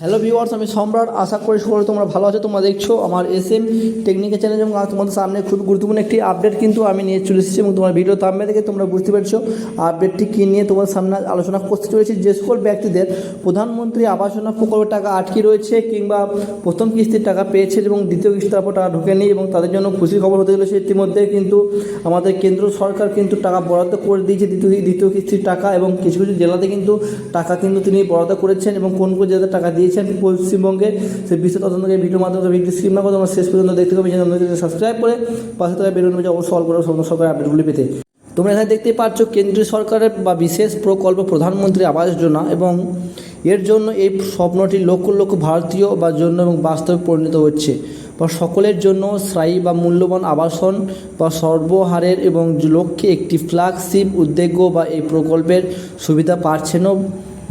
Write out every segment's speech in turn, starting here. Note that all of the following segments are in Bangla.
হ্যালো ভিউয়ার্স, আমি সম্রাট। আশা করি সকলে তোমরা ভালো আছো। তোমরা দেখছো আমার SM টেকনিক্যাল চ্যানেল এবং তোমাদের সামনে খুব গুরুত্বপূর্ণ একটি আপডেট কিন্তু আমি নিয়ে চলে এসেছি এবং তোমার ভিডিও থাম্বনেল থেকে তোমরা বুঝতে পারছো আপডেটটি কী নিয়ে তোমার সামনে আলোচনা করতে চলেছি। যে সকল ব্যক্তিদের প্রধানমন্ত্রী আবাস যোজনা প্রকল্পের টাকা আটকে রয়েছে কিংবা প্রথম কিস্তির টাকা পেয়েছে এবং দ্বিতীয় কিস্তির তারপর টাকা ঢোকেনি এবং তাদের জন্য খুশির খবর হতে চলেছে। ইতিমধ্যে কিন্তু আমাদের কেন্দ্র সরকার কিন্তু টাকা বরাদ্দ করে দিয়েছে দ্বিতীয় কিস্তির টাকা, এবং কিছু কিছু জেলাতে কিন্তু টাকা কিন্তু তিনি বরাদ্দ করেছেন এবং কোন কোন জেলাতে টাকা দিয়েছেন পশ্চিমবঙ্গে সেই বিশ্ব তদন্তকে ভিডিওর মাধ্যমে ভিডিও স্ক্রিন না করে তোমরা শেষ পর্যন্ত দেখতে পাবে। চ্যানেলটিকে সাবস্ক্রাইব করে পাশে থাকা বেল আইকনটি অবশ্যই অল করে সমস্ত সরকারের আপডেটগুলি পেতে। তোমরা এখানে দেখতে পাচ্ছ কেন্দ্রীয় সরকারের বা বিশেষ প্রকল্প প্রধানমন্ত্রী আবাস যোজনা, এবং এর জন্য এই স্বপ্নটি লক্ষ লক্ষ ভারতীয় বা জন্য এবং বাস্তবে পরিণত হচ্ছে বা সকলের জন্য স্থায়ী বা মূল্যবান আবাসন বা সর্বহারের এবং লক্ষ্যে একটি ফ্ল্যাগশিপ উদ্যোগ বা এই প্রকল্পের সুবিধা পাচ্ছেনও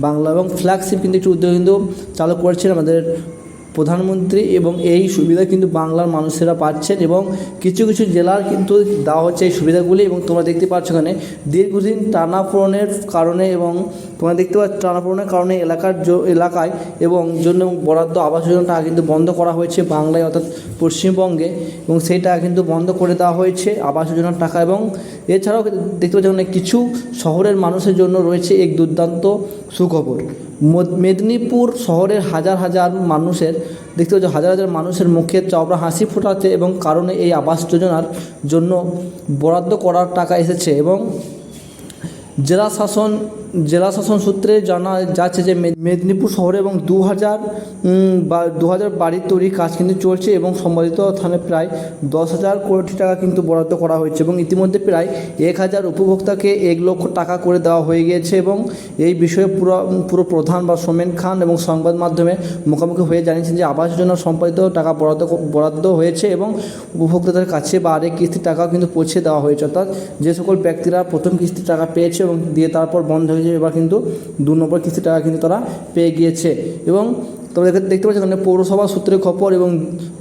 বাংলা, এবং ফ্ল্যাগশিপ কিন্তু একটি উদ্যোগ কিন্তু চালু করেছেন আমাদের প্রধানমন্ত্রী, এবং এই সুবিধা কিন্তু বাংলার মানুষেরা পাচ্ছেন এবং কিছু কিছু জেলার কিন্তু দেওয়া হচ্ছে এই সুবিধাগুলি। এবং তোমরা দেখতে পাচ্ছ এখানে দীর্ঘদিন টানাপোড়েনের কারণে, এবং তোমরা দেখতে পাচ্ছ টানাপোড়েনের কারণে এলাকায় এবং জন্য বরাদ্দ আবাস যোজনা টাকা কিন্তু বন্ধ করা হয়েছে বাংলায় অর্থাৎ পশ্চিমবঙ্গে, এবং সেই টাকা কিন্তু বন্ধ করে দেওয়া হয়েছে আবাস যোজনার টাকা। এবং এছাড়াও দেখতে পাচ্ছ কিছু শহরের মানুষের জন্য রয়েছে এক দুর্দান্ত সুখবর। মেদিনীপুর শহরের হাজার হাজার মানুষের দেখতে পাচ্ছ হাজার হাজার মানুষের মুখে চওড়া হাসি ফোটাচ্ছে, এবং কারণে এই আবাস যোজনার জন্য বরাদ্দ করার টাকা এসেছে। এবং জেলা শাসন সূত্রে জানা যাচ্ছে যে মেদিনীপুর শহরে এবং 2000 বাড়ির তৈরির কাজ কিন্তু চলছে এবং সম্বলিত স্থানে প্রায় 10,000 কোটি টাকা কিন্তু বরাদ্দ করা হয়েছে, এবং ইতিমধ্যে প্রায় 1000 উপভোক্তাকে 1 লক্ষ টাকা করে দেওয়া হয়ে গিয়েছে। এবং এই বিষয়ে পুরো প্রধান বা সোমেন খান এবং সংবাদ মাধ্যমে মুখোমুখি হয়ে জানিয়েছেন যে আবাস যোজনার সম্পাদিত টাকা বরাদ্দ হয়েছে এবং উপভোক্তাদের কাছে বা আরেক কিস্তির টাকাও কিন্তু পৌঁছে দেওয়া হয়েছে। অর্থাৎ যে সকল ব্যক্তিরা প্রথম কিস্তির টাকা পেয়েছে এবং দিয়ে তারপর বন্ধ হয়েছে, এবার কিন্তু 2 নম্বর কিস্তির টাকা কিন্তু তারা পেয়ে গিয়েছে। এবং তোমরা দেখতে পাচ্ছ এখানে পৌরসভা সূত্রে খবর, এবং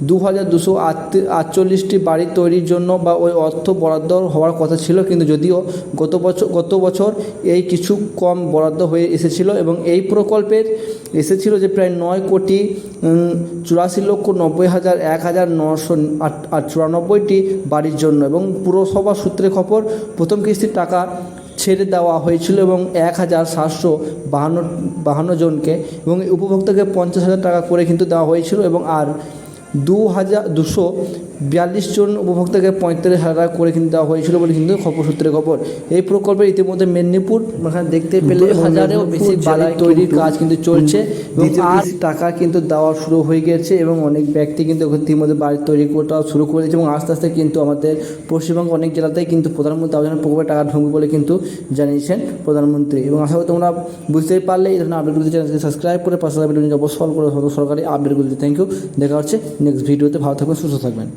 2248টি বাড়ি তৈরির জন্য বা ওই অর্থ বরাদ্দ হওয়ার কথা ছিল, কিন্তু যদিও গত বছর এই কিছু কম বরাদ্দ হয়ে এসেছিল, এবং এই প্রকল্পের এসেছিল যে প্রায় 9,84,90,1,994টি বাড়ির জন্য। এবং পুরসভা সূত্রে খবর প্রথম কিস্তির টাকা ছেড়ে দেওয়া হয়েছিল এবং 1,752 জনকে, এবং উপভোক্তাকে 50,000 টাকা করে কিন্তু দেওয়া হয়েছিল, এবং আর 242 জন উপভোক্তাকে 45,000 টাকা করে কিন্তু দেওয়া হয়েছিল বলে কিন্তু সূত্রে খবর। এই প্রকল্পে ইতিমধ্যে মেদিনীপুর এখানে দেখতে পেলে 1000-এরও বেশি বাড়ি তৈরির কাজ কিন্তু চলছে এবং আর টাকা কিন্তু দেওয়া শুরু হয়ে গেছে, এবং অনেক ব্যক্তি কিন্তু ইতিমধ্যে বাড়ি তৈরি করা শুরু করেছে, এবং আস্তে আস্তে কিন্তু আমাদের পশ্চিমবঙ্গ অনেক জেলাতেই কিন্তু প্রধানমন্ত্রী আবাস যোজনা প্রকল্পে টাকা ঢুকবে বলে কিন্তু জানিয়েছেন প্রধানমন্ত্রী। এবং আশা করি তোমরা বুঝতেই পারলে এই ধরনের আপডেটগুলি চ্যানেলকে সাবস্ক্রাইব করে পাশে অবশ্যই করে আপডেটগুলি। Thank you. দেখা হচ্ছে নেক্সট ভিডিওতে। ভালো থাকবেন, সুস্থ থাকবেন।